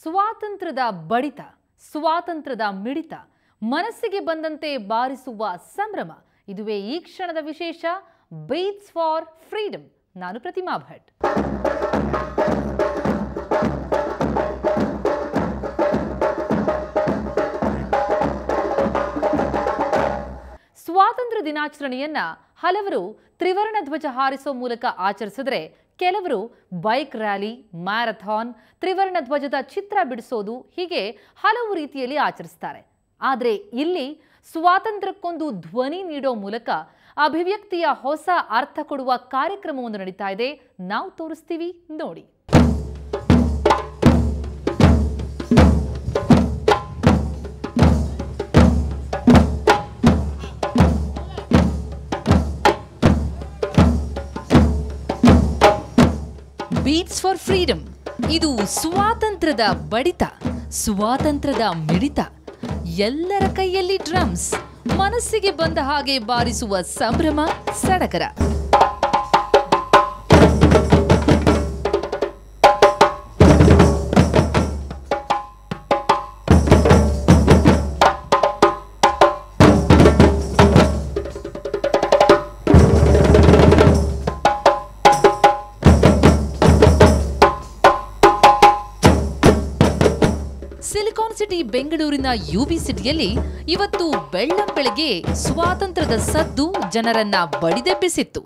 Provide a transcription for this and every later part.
ಸ್ವಾತಂತ್ರ್ಯದ ಬಡಿತ, ಸ್ವಾತಂತ್ರ್ಯದ ಮಿಡಿತ, ಮನಸ್ಸಿಗೆ ಬಂದಂತೆ ಬಾರಿಸುವ ಸಂಭ್ರಮ. ಇದುವೇ ಈ ಕ್ಷಣದ ವಿಶೇಷ. Beats for freedom. ನಾನು ಪ್ರತಿಮಾ ಭಟ್. ಸ್ವಾತಂತ್ರ್ಯ ದಿನಾಚರಣೆಯನ್ನ ಹಲವರು ತ್ರಿವರ್ಣ ಧ್ವಜ ಹಾರಿಸೋ ಮೂಲಕ ಆಚರಿಸಿದ್ರೆ, ಕೆಲವರು ಬೈಕ್ ರ್ಯಾಲಿ, ಮ್ಯಾರಥಾನ್, ತ್ರಿವರ್ಣ ಧ್ವಜದ ಚಿತ್ರ ಬಿಡಿಸೋದು, ಹೀಗೆ ಹಲವು ರೀತಿಯಲ್ಲಿ ಆಚರಿಸ್ತಾರೆ. ಆದರೆ ಇಲ್ಲಿ ಸ್ವಾತಂತ್ರ್ಯಕ್ಕೊಂದು ಧ್ವನಿ ನೀಡೋ ಮೂಲಕ ಅಭಿವ್ಯಕ್ತಿಯ ಹೊಸ ಅರ್ಥ ಕೊಡುವ ಕಾರ್ಯಕ್ರಮವೊಂದು ನಡೀತಾ ಇದೆ. ನಾವು ತೋರಿಸ್ತೀವಿ, ನೋಡಿ. Beats for freedom. ಇದು ಸ್ವಾತಂತ್ರ್ಯದ ಬಡಿತ, ಸ್ವಾತಂತ್ರ್ಯದ ಮಿಡಿತ. ಎಲ್ಲರ ಕೈಯಲ್ಲಿ ಡ್ರಮ್ಸ್, ಮನಸ್ಸಿಗೆ ಬಂದ ಹಾಗೆ ಬಾರಿಸುವ ಸಂಭ್ರಮ ಸಡಗರ. ಸಿಲಿಕಾನ್ ಸಿಟಿ ಬೆಂಗಳೂರಿನ ಯುಬಿ ಸಿಟಿಯಲ್ಲಿ ಇವತ್ತು ಬೆಳ್ಳಂಬೆಳಗ್ಗೆ ಸ್ವಾತಂತ್ರ್ಯದ ಸದ್ದು ಜನರನ್ನ ಬಡಿದೆಬ್ಬಿಸಿತ್ತು.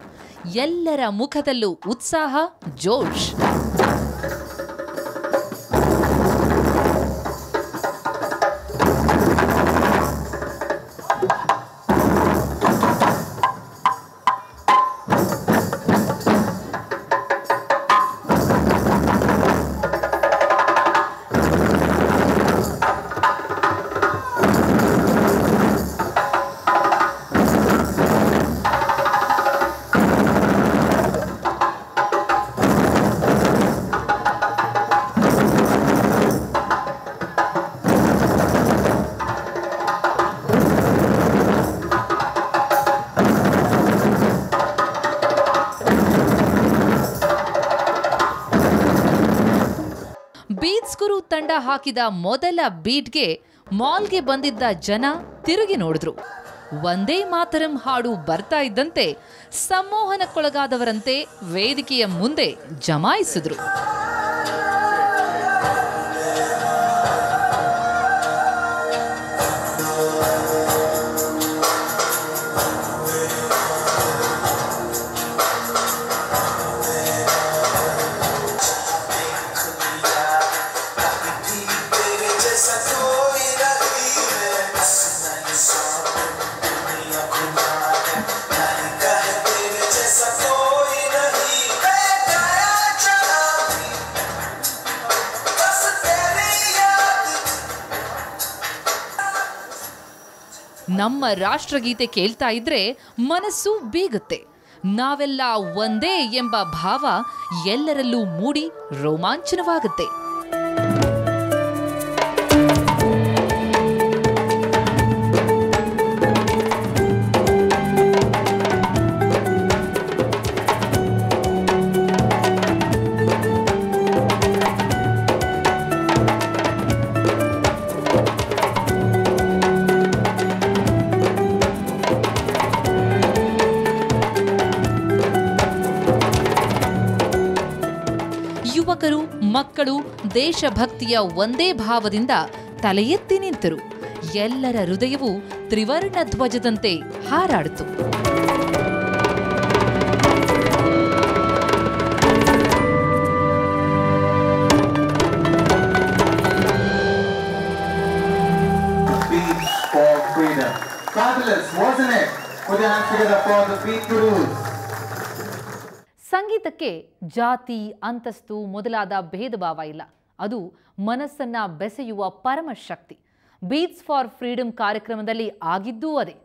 ಎಲ್ಲರ ಮುಖದಲ್ಲೂ ಉತ್ಸಾಹ, ಜೋಶ್. ಬೀಟ್ಸ್ ಗುರು ತಂಡ ಹಾಕಿದ ಮೊದಲ ಬೀಟ್ಗೆ ಮಾಲ್ಗೆ ಬಂದಿದ್ದ ಜನ ತಿರುಗಿ ನೋಡಿದ್ರು. ಒಂದೇ ಮಾತರಂ ಹಾಡು ಬರ್ತಾ ಇದ್ದಂತೆ ಸಂಮೋಹನಕ್ಕೊಳಗಾದವರಂತೆ ವೇದಿಕೆಯ ಮುಂದೆ ಜಮಾಯಿಸಿದ್ರು. ನಮ್ಮ ರಾಷ್ಟ್ರಗೀತೆ ಕೇಳ್ತಾ ಇದ್ರೆ ಮನಸ್ಸು ಬೀಗುತ್ತೆ. ನಾವೆಲ್ಲ ಒಂದೇ ಎಂಬ ಭಾವ ಎಲ್ಲರಲ್ಲೂ ಮೂಡಿ ರೋಮಾಂಚನವಾಗುತ್ತೆ. ಯುವಕರು, ಮಕ್ಕಳು ದೇಶಭಕ್ತಿಯ ಒಂದೇ ಭಾವದಿಂದ ತಲೆ ಎತ್ತಿ ನಿಂತರು. ಎಲ್ಲರ ಹೃದಯವೂ ತ್ರಿವರ್ಣ ಧ್ವಜದಂತೆ ಹಾರಾಡಿತು. ಸಂಗೀತಕ್ಕೆ ಜಾತಿ, ಅಂತಸ್ತು ಮೊದಲಾದ ಭೇದ ಭಾವ ಇಲ್ಲ. ಅದು ಮನಸ್ಸನ್ನ ಬೆಸೆಯುವ ಪರಮಶಕ್ತಿ. ಬೀಟ್ಸ್ ಫಾರ್ ಫ್ರೀಡಮ್ ಕಾರ್ಯಕ್ರಮದಲ್ಲಿ ಆಗಿದ್ದೂ ಅದೇ.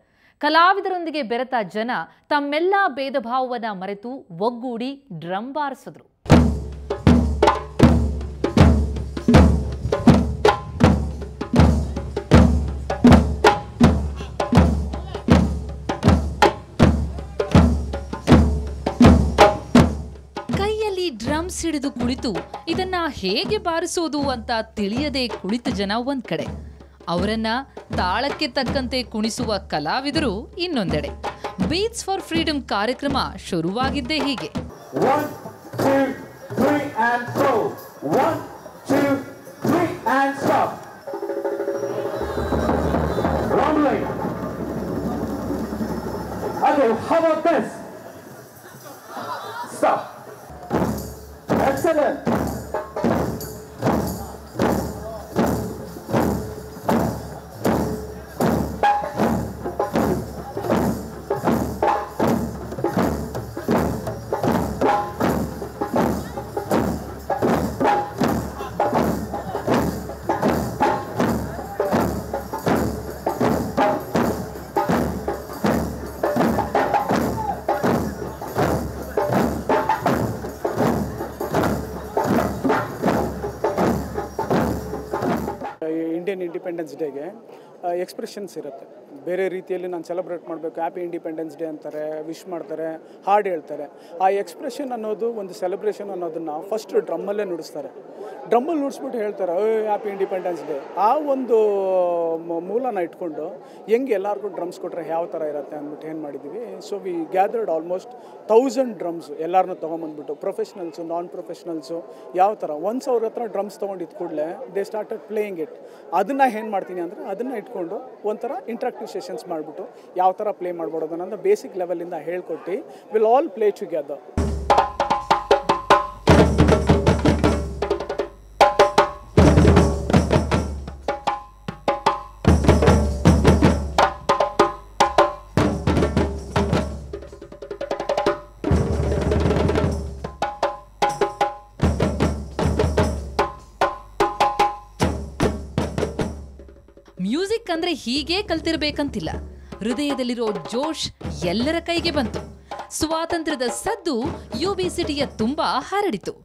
ಕಲಾವಿದರೊಂದಿಗೆ ಬೆರೆತ ಜನ ತಮ್ಮೆಲ್ಲ ಭೇದ ಭಾವವನ್ನ ಮರೆತು ಒಗ್ಗೂಡಿ ಡ್ರಮ್ ಬಾರಿಸಿದ್ರು. ರೀತಿ ಡ್ರಮ್ಸ್ ಹಿಡಿದು ಕುಳಿತು ಇದನ್ನ ಹೇಗೆ ಬಾರಿಸೋದು ಅಂತ ತಿಳಿಯದೆ ಕುಳಿತ ಜನ ಒಂದ್ ಕಡೆ, ಅವರನ್ನ ತಾಳಕ್ಕೆ ತಕ್ಕಂತೆ ಕುಣಿಸುವ ಕಲಾವಿದರು ಇನ್ನೊಂದೆಡೆ. ಬೀಟ್ಸ್ ಫಾರ್ ಫ್ರೀಡಮ್ ಕಾರ್ಯಕ್ರಮ ಶುರುವಾಗಿದ್ದೇ ಹೀಗೆ. 1 2 3 and go. 1 2 3 and stop. Rumbling. Okay, how about this? Stop. Excellent. Indian independence ಡೇಗೆ ಎಕ್ಸ್ಪ್ರೆಷನ್ಸ್ ಇರುತ್ತೆ. ಬೇರೆ ರೀತಿಯಲ್ಲಿ ನಾನು ಸೆಲೆಬ್ರೇಟ್ ಮಾಡಬೇಕು, ಹ್ಯಾಪಿ ಇಂಡಿಪೆಂಡೆನ್ಸ್ ಡೇ ಅಂತಾರೆ, ವಿಶ್ ಮಾಡ್ತಾರೆ, ಹಾಡು ಹೇಳ್ತಾರೆ. ಆ ಎಕ್ಸ್ಪ್ರೆಷನ್ ಅನ್ನೋದು, ಒಂದು ಸೆಲೆಬ್ರೇಷನ್ ಅನ್ನೋದನ್ನು ಫಸ್ಟ್ ಡ್ರಮ್ಮಲ್ಲೇ ನುಡಿಸ್ತಾರೆ. ಡ್ರಮ್ಮಲ್ಲಿ ನುಡಿಸ್ಬಿಟ್ಟು ಹೇಳ್ತಾರೆ ಹ್ಯಾಪಿ ಇಂಡಿಪೆಂಡೆನ್ಸ್ ಡೇ. ಆ ಒಂದು ಮೂಲನ ಇಟ್ಕೊಂಡು ಹೆಂಗೆ ಎಲ್ಲರಿಗೂ ಡ್ರಮ್ಸ್ ಕೊಟ್ಟರೆ ಯಾವ ಥರ ಇರುತ್ತೆ ಅಂದ್ಬಿಟ್ಟು ಏನು ಮಾಡಿದ್ದೀವಿ. So we gathered almost 1000 drums ಎಲ್ಲರನ್ನೂ ತೊಗೊಂಬಂದ್ಬಿಟ್ಟು, ಪ್ರೊಫೆಷ್ನಲ್ಸು, ನಾನ್ ಪ್ರೊಫೆಷ್ನಲ್ಸು, ಯಾವ ಥರ ಒನ್ಸ್ ಅವ್ರ ಹತ್ರ ಡ್ರಮ್ಸ್ ತೊಗೊಂಡಿದ್ದು ಕೂಡಲೇ ದೇ ಸ್ಟಾರ್ಟೆಡ್ ಪ್ಲೇಯಿಂಗ್ ಇಟ್. ಅದನ್ನು ಏನು ಮಾಡ್ತೀನಿ ಅಂದರೆ ಅದನ್ನು ಇಟ್ಕೊಂಡು ಒಂಥರ ಇಂಟ್ರಾಕ್ಟಿವ್ ಸೆಷನ್ಸ್ ಮಾಡಿಬಿಟ್ಟು ಯಾವ ಥರ ಪ್ಲೇ ಮಾಡ್ಬೋದು ಅನ್ನೋದನ್ನ ಬೇಸಿಕ್ ಲೆವೆಲಿಂದ ಹೇಳ್ಕೊಟ್ಟು will all play together. Music ಅಂದ್ರೆ ಹೀಗೆ ಕಲ್ತಿರ್ಬೇಕಂತಿಲ್ಲ. ಹೃದಯದಲ್ಲಿರೋ ಜೋಶ್ ಎಲ್ಲರ ಕೈಗೆ ಬಂತು. ಸ್ವಾತಂತ್ರ್ಯದ ಸದ್ದು ಯುಬಿ ಸಿಟಿಯ ತುಂಬಾ ಹರಡಿತು.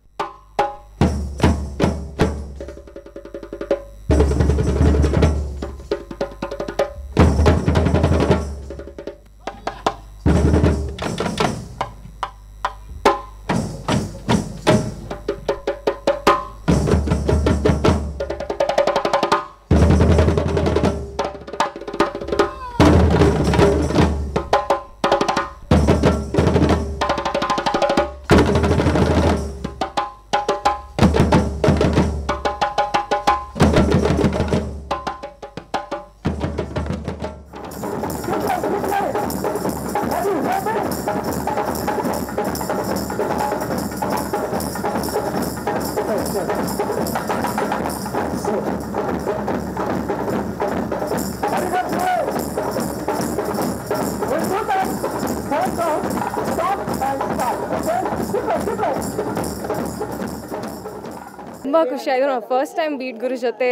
ತುಂಬ ಖುಷಿಯಾಯಿತು. ನಾನು ಫಸ್ಟ್ ಟೈಮ್ ಬೀಟ್ ಗುರು ಜೊತೆ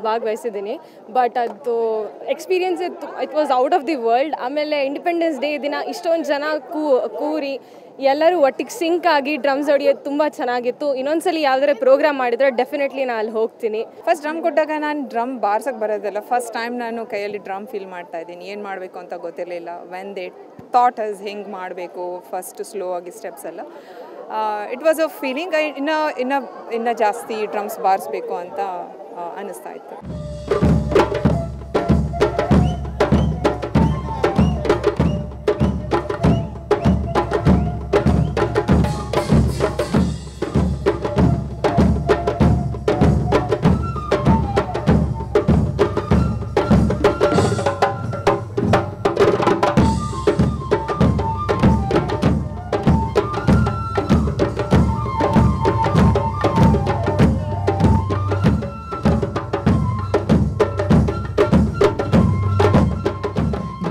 ಭಾಗವಹಿಸಿದ್ದೀನಿ. ಬಟ್ ಅದು experience it was out of the world. ಆಮೇಲೆ ಇಂಡಿಪೆಂಡೆನ್ಸ್ ಡೇ ದಿನ ಇಷ್ಟೊಂದು ಜನ ಕೂರಿ ಎಲ್ಲರೂ ಒಟ್ಟಿಗೆ ಸಿಂಕ್ ಆಗಿ ಡ್ರಮ್ಸ್ ಹೊಡಿಯೋದು ತುಂಬ ಚೆನ್ನಾಗಿತ್ತು. ಇನ್ನೊಂದ್ಸಲಿ ಯಾವುದಾದ್ರೆ ಪ್ರೋಗ್ರಾಮ್ ಮಾಡಿದರೆ ಡೆಫಿನೆಟ್ಲಿ ನಾನು ಅಲ್ಲಿ ಹೋಗ್ತೀನಿ. ಫಸ್ಟ್ ಡ್ರಮ್ ಕೊಟ್ಟಾಗ ನಾನು ಡ್ರಮ್ ಬಾರ್ಸಕ್ಕೆ ಬರೋದಿಲ್ಲ. ಫಸ್ಟ್ ಟೈಮ್ ನಾನು ಕೈಯಲ್ಲಿ ಡ್ರಮ್ ಫೀಲ್ ಮಾಡ್ತಾ ಇದ್ದೀನಿ. ಏನು ಮಾಡಬೇಕು ಅಂತ ಗೊತ್ತಿರಲಿಲ್ಲ. ವೆನ್ ದೇ ಥಾಟ್ ಅಸ್ ಹೆಂಗೆ ಮಾಡಬೇಕು, ಫಸ್ಟ್ ಸ್ಲೋ ಆಗಿ ಸ್ಟೆಪ್ಸ್ ಎಲ್ಲ, ಇಟ್ ವಾಸ್ ಅ ಫೀಲಿಂಗ್. ಇನ್ನು ಜಾಸ್ತಿ ಡ್ರಮ್ಸ್ ಬಾರಿಸ್ಬೇಕು ಅಂತ ಅನ್ನಿಸ್ತಾ ಇತ್ತು.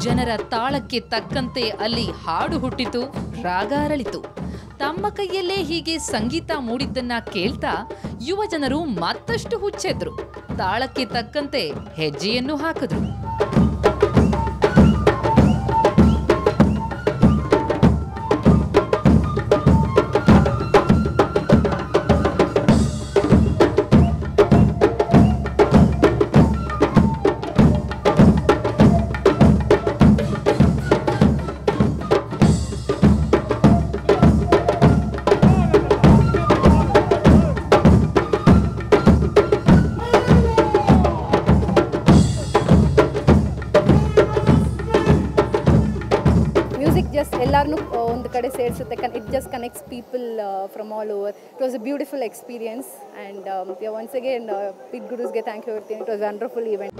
ಜನರ ತಾಳಕ್ಕೆ ತಕ್ಕಂತೆ ಅಲ್ಲಿ ಹಾಡು ಹುಟ್ಟಿತು, ರಾಗ ಅರಳಿತು. ತಮ್ಮ ಕೈಯಲ್ಲೇ ಹೀಗೆ ಸಂಗೀತ ಮೂಡಿದ್ದನ್ನ ಕೇಳ್ತಾ ಯುವ ಜನರು ಮತ್ತಷ್ಟು ಹುಚ್ಚೆದ್ರು. ತಾಳಕ್ಕೆ ತಕ್ಕಂತೆ ಹೆಜ್ಜೆಯನ್ನು ಹಾಕಿದ್ರು. ಜಸ್ಟ್ ಎಲ್ಲರನ್ನೂ ಒಂದು ಕಡೆ ಸೇರಿಸುತ್ತೆ. It just connects people from all over. It was a beautiful experience and once again big ಗುರುಸ್ಗೆ ಥ್ಯಾಂಕ್ ಯು ಹೇಳ್ತೀನಿ. It was wonderful event.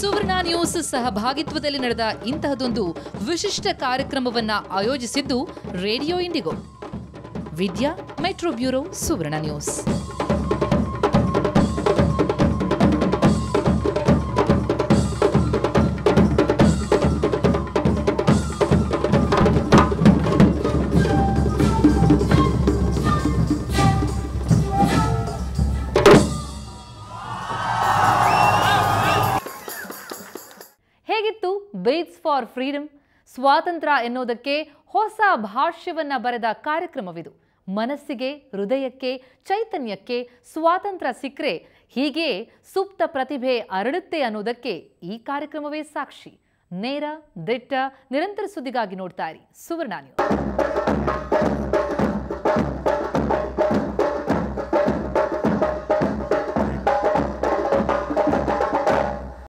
Suvarna news ಸಹಭಾಗಿತ್ವದಲ್ಲಿ ನಡೆದ ಇಂತಹದೊಂದು ವಿಶಿಷ್ಟ ಕಾರ್ಯಕ್ರಮವನ್ನ ಆಯೋಜಿಸಿದ್ದು Radio Indigo. Vidya, metro bureau, Suvarna news. ಹೇಗಿತ್ತು ಬೇಟ್ಸ್ ಫಾರ್ ಫ್ರೀಡಮ್? ಸ್ವಾತಂತ್ರ್ಯ ಎನ್ನುವುದಕ್ಕೆ ಹೊಸ ಭಾಷ್ಯವನ್ನ ಬರೆದ ಕಾರ್ಯಕ್ರಮವಿದು. ಮನಸ್ಸಿಗೆ, ಹೃದಯಕ್ಕೆ, ಚೈತನ್ಯಕ್ಕೆ ಸ್ವಾತಂತ್ರ್ಯ ಸಿಕ್ಕರೆ ಹೀಗೆ ಸುಪ್ತ ಪ್ರತಿಭೆ ಅರಳುತ್ತೆ ಅನ್ನೋದಕ್ಕೆ ಈ ಕಾರ್ಯಕ್ರಮವೇ ಸಾಕ್ಷಿ. ನೇರ, ದಿಟ್ಟ, ನಿರಂತರ ಸುದ್ದಿಗಾಗಿ ನೋಡ್ತಾ ಇರಿ ಸುವರ್ಣ ನ್ಯೂಸ್.